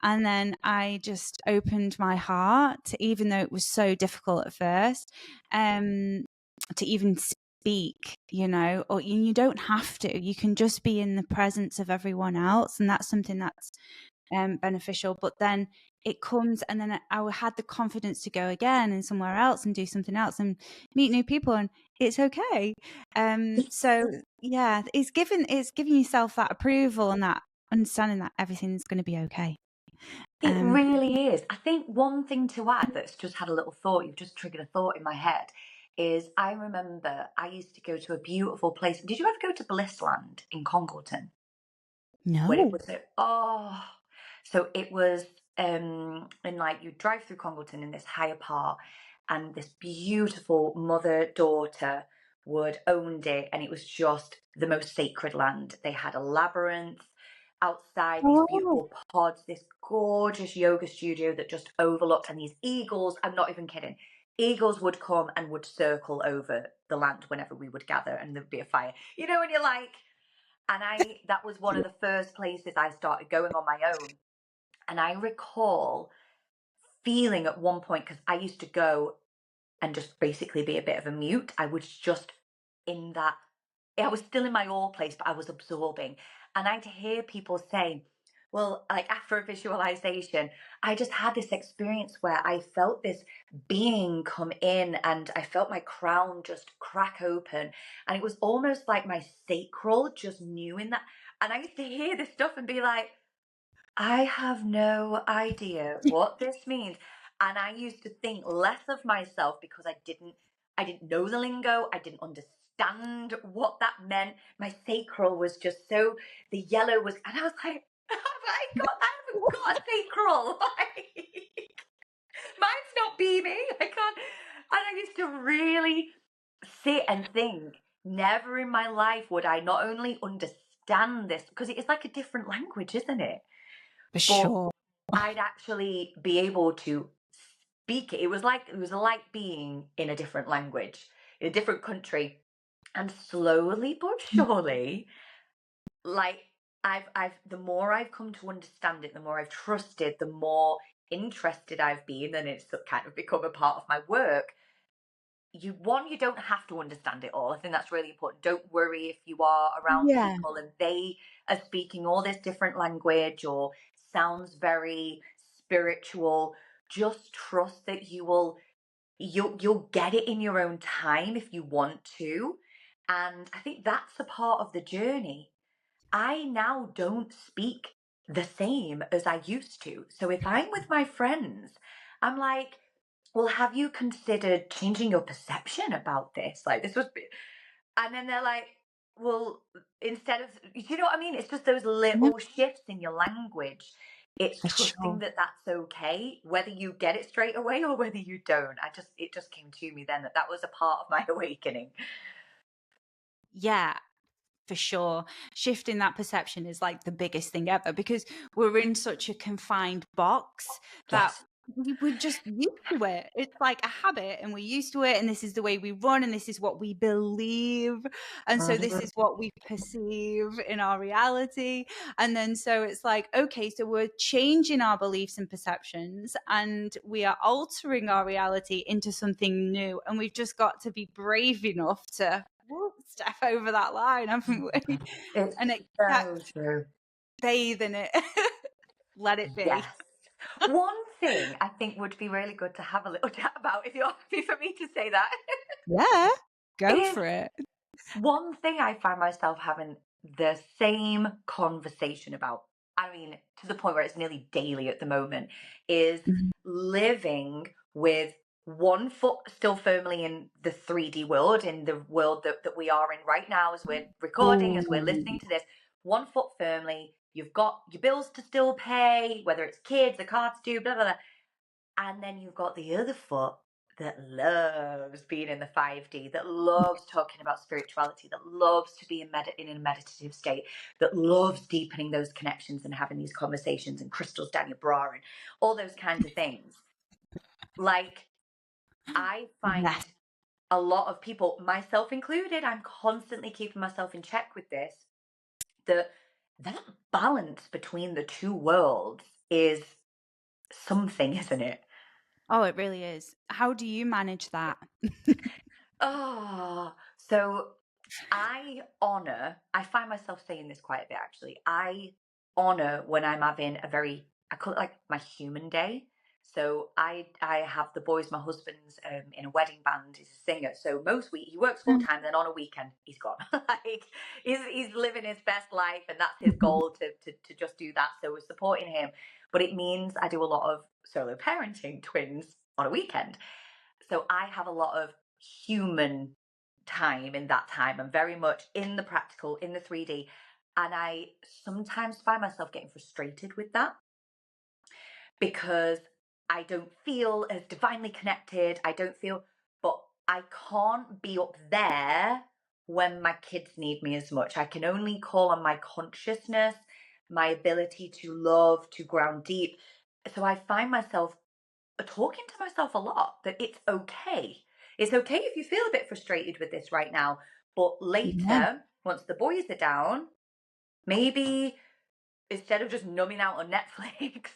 [SPEAKER 1] and then I just opened my heart, even though it was so difficult at first, to even speak, or you don't have to. You can just be in the presence of everyone else, and that's something that's beneficial. But then it comes, and then I had the confidence to go again and somewhere else and do something else and meet new people. And It's okay. So yeah, it's giving yourself that approval and that understanding that everything's going to be okay.
[SPEAKER 2] It
[SPEAKER 1] Um,
[SPEAKER 2] really is. I think one thing to add that's just had a little thought, you've just triggered a thought in my head, is I remember I used to go to a beautiful place. Did you ever go to Blissland in Congleton? When it
[SPEAKER 1] no.
[SPEAKER 2] was so it was and like you drive through Congleton in this higher part, and this beautiful mother daughter would owned it, and it was just the most sacred land. They had a labyrinth outside, these
[SPEAKER 1] Oh,
[SPEAKER 2] beautiful pods, this gorgeous yoga studio that just overlooked, and these eagles, I'm not even kidding, eagles would come and would circle over the land whenever we would gather, and there'd be a fire, and you're like, and that was one of the first places I started going on my own. And I recall feeling at one point, because I used to go and just basically be a bit of a mute. I was just in that, I was still in my all place, but I was absorbing. And I'd hear people say, well, like after a visualization, I just had this experience where I felt this being come in and I felt my crown just crack open. And it was almost like my sacral just knew in that. And I used to hear this stuff and be like, I have no idea what this means. And I used to think less of myself because I didn't know the lingo. I didn't understand what that meant. My sacral was just so, the yellow was, and I was like, I haven't got a sacral. Like, mine's not beaming. I can't. And I used to really sit and think, never in my life would I not only understand this, because it is like a different language, isn't it?
[SPEAKER 1] for
[SPEAKER 2] But
[SPEAKER 1] sure.
[SPEAKER 2] I'd actually be able to speak it. It was like being in a different language, in a different country. And slowly but surely, like I've the more I've come to understand it, the more I've trusted, the more interested I've been, and it's kind of become a part of my work. You don't have to understand it all. I think that's really important. Don't worry if you are around
[SPEAKER 1] Yeah.
[SPEAKER 2] people and they are speaking all this different language or sounds very spiritual. Just trust that you'll get it in your own time if you want to. And I think that's a part of the journey. I now don't speak the same as I used to. So if I'm with my friends, I'm like, well, have you considered changing your perception about this? Like, this was, and then they're like, well, instead of, you know what I mean? It's just those
[SPEAKER 1] Yeah,
[SPEAKER 2] little shifts in your language. It's
[SPEAKER 1] for
[SPEAKER 2] trusting
[SPEAKER 1] sure.
[SPEAKER 2] that that's okay, whether you get it straight away or whether you don't. It just came to me then that that was a part of my awakening.
[SPEAKER 1] Yeah, for sure. Shifting that perception is like the biggest thing ever because we're in such a confined box that
[SPEAKER 2] Yes.
[SPEAKER 1] we're just used to it. It's like a habit and we're used to it. And this is the way we run and this is what we believe. And so this
[SPEAKER 2] Mhm.
[SPEAKER 1] is what we perceive in our reality. And then so it's like, okay, so we're changing our beliefs and perceptions and we are altering our reality into something new. And we've just got to be brave enough to step over that line, haven't we?
[SPEAKER 2] It's
[SPEAKER 1] And
[SPEAKER 2] so
[SPEAKER 1] accept,
[SPEAKER 2] true.
[SPEAKER 1] bathe in it, let it be.
[SPEAKER 2] Yes. One thing I think would be really good to have a little chat about, if you're happy for me to say that,
[SPEAKER 1] Yeah, go
[SPEAKER 2] is
[SPEAKER 1] for it.
[SPEAKER 2] one thing I find myself having the same conversation about, I mean, to the point where it's nearly daily at the moment, is
[SPEAKER 1] Mhm.
[SPEAKER 2] living with one foot still firmly in the 3D world, in the world that we are in right now as we're recording, as we're
[SPEAKER 1] Ooh,
[SPEAKER 2] listening to this, one foot firmly. You've got your bills to still pay, whether it's kids, a car to do, blah, blah, blah. And then you've got the other foot that loves being in the 5D, that loves talking about spirituality, that loves to be in a meditative state, that loves deepening those connections and having these conversations and crystals down your bra and all those kinds of things. Like, I
[SPEAKER 1] yes.
[SPEAKER 2] find a lot of people, myself included, I'm constantly keeping myself in check with this, that that balance between the two worlds is something, isn't it?
[SPEAKER 1] Oh, it really is. How do you manage that?
[SPEAKER 2] Oh, so I find myself saying this quite a bit actually. I honor when I'm having I call it like my human day. So I have the boys. My husband's in a wedding band. He's a singer. So most week he works full time. Then on a weekend he's gone. Like he's living his best life, and that's his goal to just do that. So we're supporting him. But it means I do a lot of solo parenting twins on a weekend. So I have a lot of human time in that time. I'm very much in the practical, in the 3D. And I sometimes find myself getting frustrated with that because I don't feel as divinely connected. I don't feel, but I can't be up there when my kids need me as much. I can only call on my consciousness, my ability to love, to ground deep. So I find myself talking to myself a lot that it's okay. It's okay if you feel a bit frustrated with this right now, but
[SPEAKER 1] Yeah.
[SPEAKER 2] later, once the boys are down, maybe instead of just numbing out on Netflix,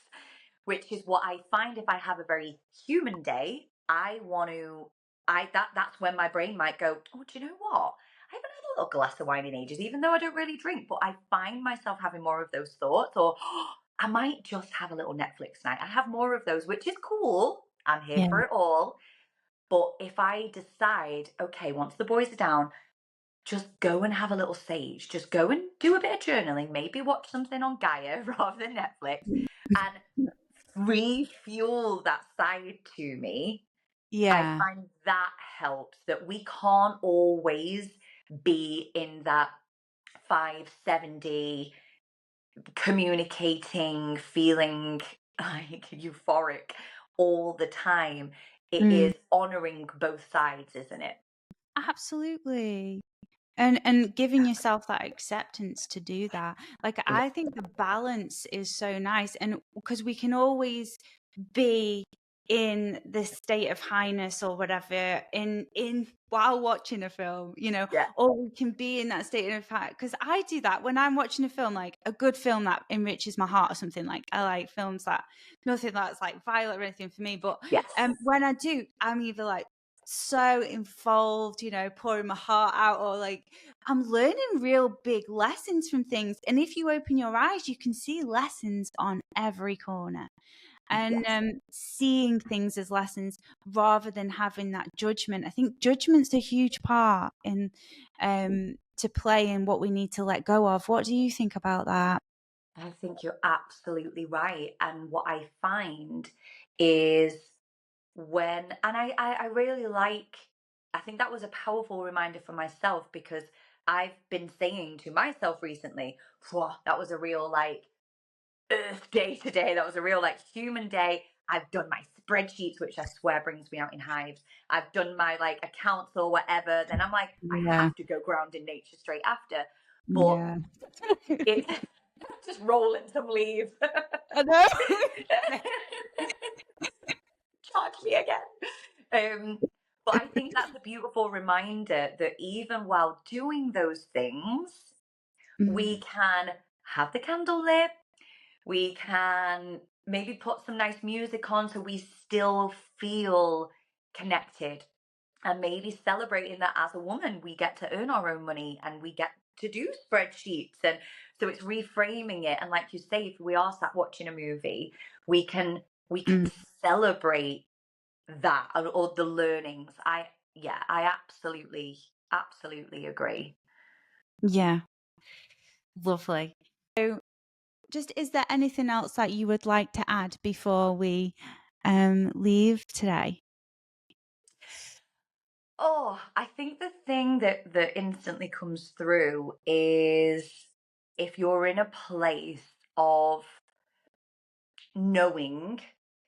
[SPEAKER 2] which is what I find if I have a very human day, I want to that's when my brain might go, oh, do you know what? I haven't had a little glass of wine in ages, even though I don't really drink, but I find myself having more of those thoughts, or oh, I might just have a little Netflix night. I have more of those, which is cool. I'm here
[SPEAKER 1] Yeah.
[SPEAKER 2] for it all. But if I decide, okay, once the boys are down, just go and have a little sage. Just go and do a bit of journaling, maybe watch something on Gaia rather than Netflix, and refuel that side to me. I
[SPEAKER 1] Yeah.
[SPEAKER 2] find that helps, that we can't always be in that 5-7 day communicating, feeling like euphoric all the time. It
[SPEAKER 1] Mm.
[SPEAKER 2] is honoring both sides, isn't it?
[SPEAKER 1] Absolutely. And giving yourself that acceptance to do that. Like,
[SPEAKER 2] Yeah.
[SPEAKER 1] I think the balance is so nice, and because we can always be in this state of highness or whatever in while watching a film,
[SPEAKER 2] Yeah.
[SPEAKER 1] or we can be in that state of high, because I do that when I'm watching a film, like a good film that enriches my heart or something. Like, I like films that, nothing that's like violent or anything for me, but
[SPEAKER 2] Yes.
[SPEAKER 1] when I do, I'm either like so involved, pouring my heart out, or like I'm learning real big lessons from things. And if you open your eyes, you can see lessons on every corner, and
[SPEAKER 2] Yes.
[SPEAKER 1] seeing things as lessons rather than having that judgment. I think judgment's a huge part in to play in what we need to let go of. What do you think about that?
[SPEAKER 2] I think you're absolutely right. And what I find is and I really like, I think that was a powerful reminder for myself, because I've been saying to myself recently, "Phew, that was a real like earth day today. That was a real like human day. I've done my spreadsheets, which I swear brings me out in hives. I've done my like accounts or whatever. Then I'm like, I
[SPEAKER 1] Yeah,
[SPEAKER 2] have to go ground in nature straight after. But
[SPEAKER 1] yeah.
[SPEAKER 2] it's just rolling some leaves.
[SPEAKER 1] I know.
[SPEAKER 2] Charge me again. But I think that's a beautiful reminder that even while doing those things,
[SPEAKER 1] Mm,
[SPEAKER 2] we can have the candle lit. We can maybe put some nice music on so we still feel connected, and maybe celebrating that as a woman, we get to earn our own money and we get to do spreadsheets. And so it's reframing it. And like you say, if we are sat watching a movie, we can
[SPEAKER 1] mm.
[SPEAKER 2] celebrate that, or the learnings. I absolutely agree.
[SPEAKER 1] Yeah, lovely. So, just, is there anything else that you would like to add before we leave today?
[SPEAKER 2] Oh, I think the thing that instantly comes through is, if you're in a place of knowing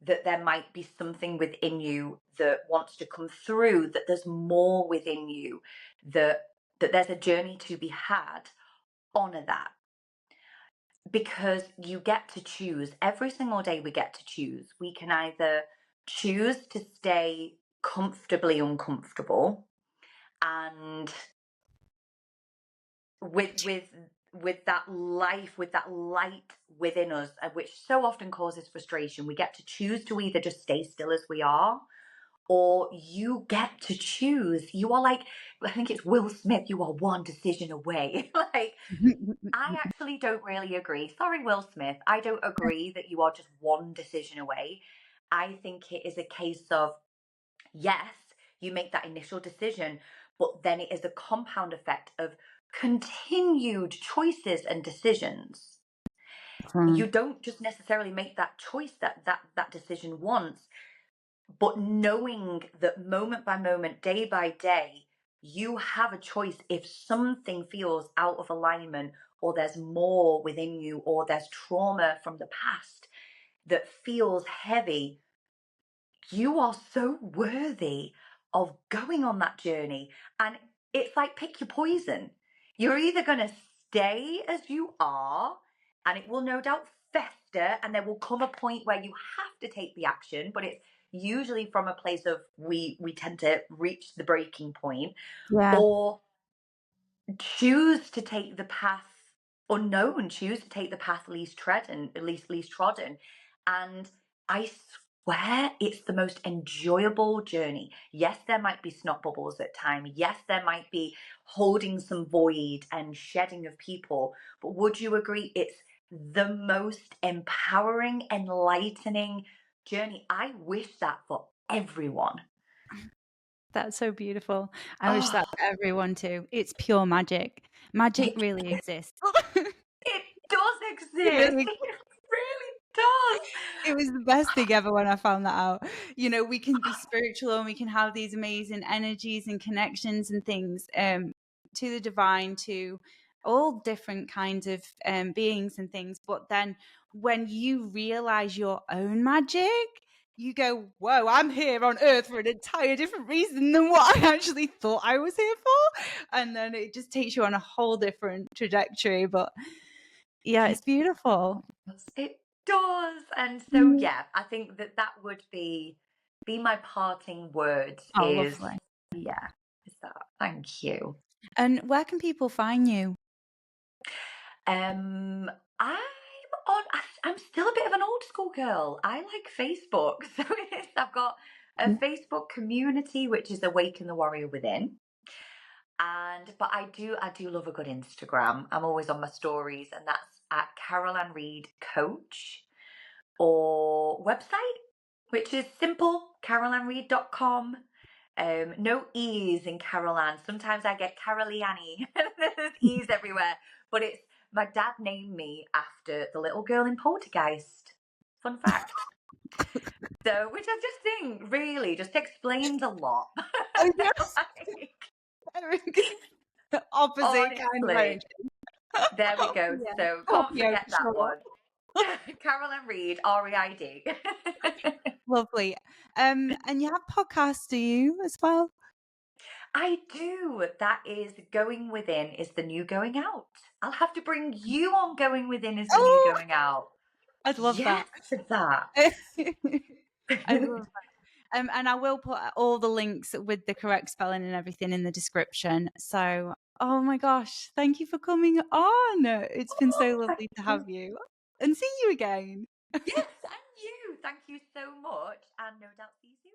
[SPEAKER 2] that there might be something within you that wants to come through, that there's more within you, that there's a journey to be had, honor that. Because you get to choose every single day. We get to choose. We can either choose to stay comfortably uncomfortable, and with with that life, with that light within us, which so often causes frustration. We get to choose to either just stay still as we are, or you get to choose. You are like, I think it's Will Smith, you are one decision away. Like, I actually don't really agree. Sorry, Will Smith. I don't agree that you are just one decision away. I think it is a case of, yes, you make that initial decision, but then it is a compound effect of continued choices and decisions. You don't just necessarily make that choice, that decision once, but knowing that moment by moment, day by day, you have a choice. If something feels out of alignment, or there's more within you, or there's trauma from the past that feels heavy, you are so worthy of going on that journey. And it's like, pick your poison. You're either going to stay as you are, and it will no doubt fester, and there will come a point where you have to take the action, but it's usually from a place of we tend to reach the breaking point,
[SPEAKER 1] Yeah.
[SPEAKER 2] or choose to take the path unknown, choose to take the path least trodden. And I swear it's the most enjoyable journey. Yes, there might be snot bubbles at times. Yes, there might be holding some void and shedding of people. But would you agree it's the most empowering, enlightening journey? I wish that for everyone.
[SPEAKER 1] That's so beautiful. I wish that
[SPEAKER 2] Oh,
[SPEAKER 1] for everyone too. It's pure magic. Magic
[SPEAKER 2] it,
[SPEAKER 1] really exists.
[SPEAKER 2] it does
[SPEAKER 1] It
[SPEAKER 2] exist.
[SPEAKER 1] really,
[SPEAKER 2] It really does.
[SPEAKER 1] it was the best thing ever when I found that out. You know, we can be spiritual and we can have these amazing energies and connections and things to the divine, to all different kinds of beings and things. But then when you realize your own magic, you go, whoa, I'm here on earth for an entire different reason than what I actually thought I was here for. And then it just takes you on a whole different trajectory. But yeah, it's
[SPEAKER 2] It
[SPEAKER 1] beautiful.
[SPEAKER 2] does. It does. And so
[SPEAKER 1] Mm.
[SPEAKER 2] yeah, I think that would be my parting words
[SPEAKER 1] Oh,
[SPEAKER 2] is,
[SPEAKER 1] lovely.
[SPEAKER 2] yeah, is that. Thank you.
[SPEAKER 1] And where can people find you?
[SPEAKER 2] Um I'm still a bit of an old school girl. I like Facebook. So it is, I've got a Facebook community which is Awaken the Warrior Within. And but I do love a good Instagram. I'm always on my stories, and that's at Carol Ann Reid Coach, or website, which is simple, carolannreid.com. No E's in Carol Ann. Sometimes I get Caroliani. There's E's everywhere. But it's, my dad named me after the little girl in Poltergeist. Fun fact. So, which I just think really just explains a lot.
[SPEAKER 1] Oh, yes.
[SPEAKER 2] Like,
[SPEAKER 1] Opposite kind of
[SPEAKER 2] honestly.
[SPEAKER 1] energy.
[SPEAKER 2] There we go.
[SPEAKER 1] Yeah.
[SPEAKER 2] So can't
[SPEAKER 1] Scorpio
[SPEAKER 2] forget
[SPEAKER 1] for
[SPEAKER 2] that
[SPEAKER 1] sure.
[SPEAKER 2] one. Carol Ann Reid, REID.
[SPEAKER 1] Lovely. And you have podcasts, do you, as well?
[SPEAKER 2] I do. That is, Going Within is the new Going Out. I'll have to bring you on. Going Within is the new
[SPEAKER 1] Oh,
[SPEAKER 2] Going Out.
[SPEAKER 1] I'd love that.
[SPEAKER 2] Yes, to that.
[SPEAKER 1] I'd love that. And I will put all the links with the correct spelling and everything in the description. So, oh my gosh, thank you for coming on. It's been so
[SPEAKER 2] Oh, thank
[SPEAKER 1] lovely to
[SPEAKER 2] you.
[SPEAKER 1] have you and see you again.
[SPEAKER 2] Yes, and you. Thank you so much. And no doubt see you soon.